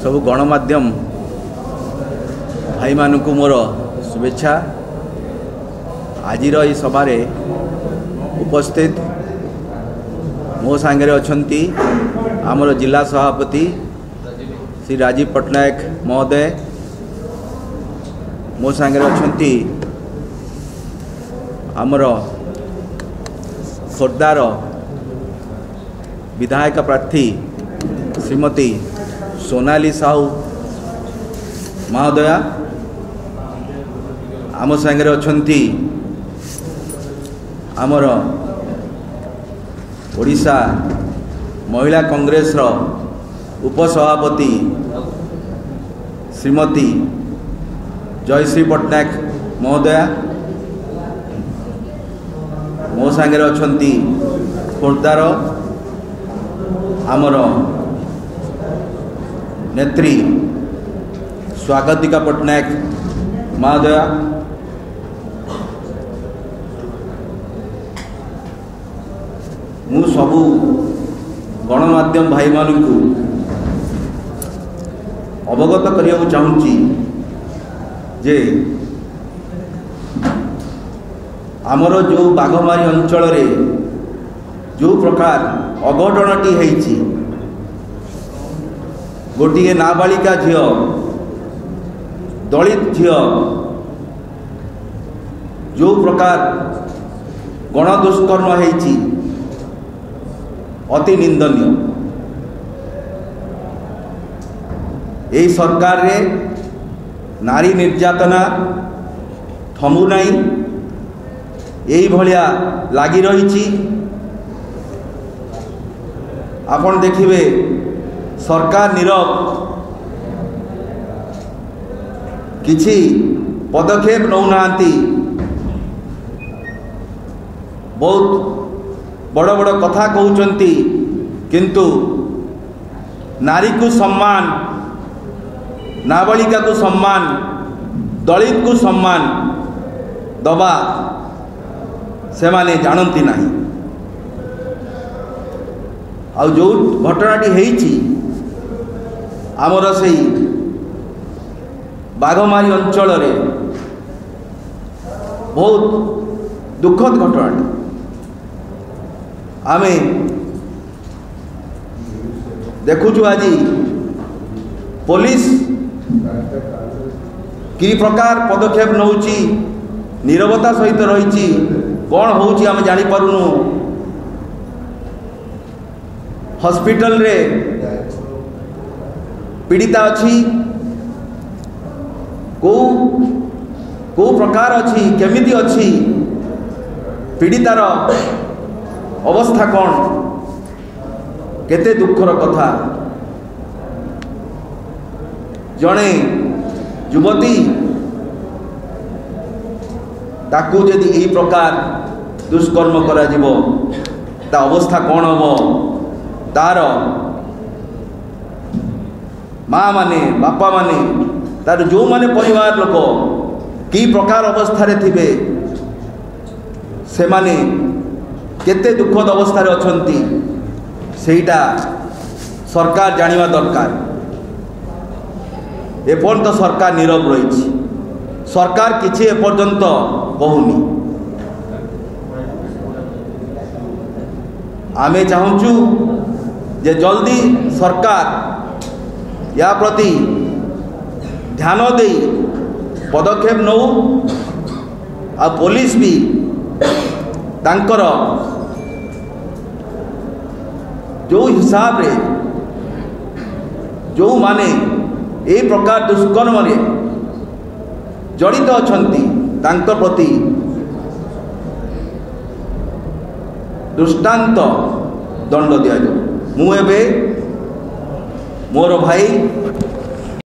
सब गणमाध्यम भाई मानू मोर शुभेच्छा। आजिर ई सभारे उपस्थित मो सांगे अछंती आमर जिला सभापति श्री राजीव पट्टनायक महोदय, मो सांगे अछंती आमर खोर्धार विधायक प्रार्थी श्रीमती सोनाली साहू महोदया, आम सांगे अछंती आमर ओडिशा महिला कांग्रेस रो उपसभापति श्रीमती जयश्री पट्टनायक महोदया, मो सांगे अछंती खोर्धार आमर नेत्री स्वागतिका पट्टनायक महोदया, मु सबू गणमाध्यम भाई मानू अवगत करने चाहूँगी जे आमर जो बाघमारी अंचल रे जो प्रकार अघटनटी होईची, गोटे नाबालिका झील दलित झील जो प्रकार गणदुष्कर्म होईची अति निंदनीय। यही सरकार रे नारी निर्यातना थमु नहीं, यही भलिया लगी रही। आपण देखिए सरकार नीरव किछि पदक्षेप नौ नांती, बहुत बड़ बड़ कथा कहउचंती, किंतु नारी को सम्मान, नाबालिका को सम्मान, दलित को सम्मान दबा से माने जानती नहीं। आ जो घटनाटी होईची आमर से बाघमारी अंचल रे बहुत दुखद घटनाटी। आमे देखुचु आज पुलिस कि प्रकार पदक्षेप नौची, नीरवता सहित रही कौन होची आमे जानी पारुनु। हॉस्पिटल रे पीड़िता अच्छी को प्रकार अच्छी केमिति अच्छी पीड़ितार अवस्था कौन, केते दुखर कथा। जड़े युवती ताकू यदि यही प्रकार दुष्कर्म करा जिवो ता अवस्था कौन हम, तार माँ माने बापा माने तार जो माने परिवार लोक की प्रकार अवस्था रे थिबे, से माने केते दुखद अवस्था रे अछंती, सेटा सरकार जानिबा दरकार। एपर्यंत तो सरकार नीरव रही, सरकार किछि एपर्यंत कहूनी। आमे चाहूचु जे जल्दी सरकार या प्रति ध्यान दे पदक्षेप नौ, आ पुलिस भी तांकर जो हिसाब रे जो माने ए प्रकार दुष्कर्म रे जड़ित अछंती तांकर प्रति दृष्टांत दंड दिया जाए। मु एबे मोर भाई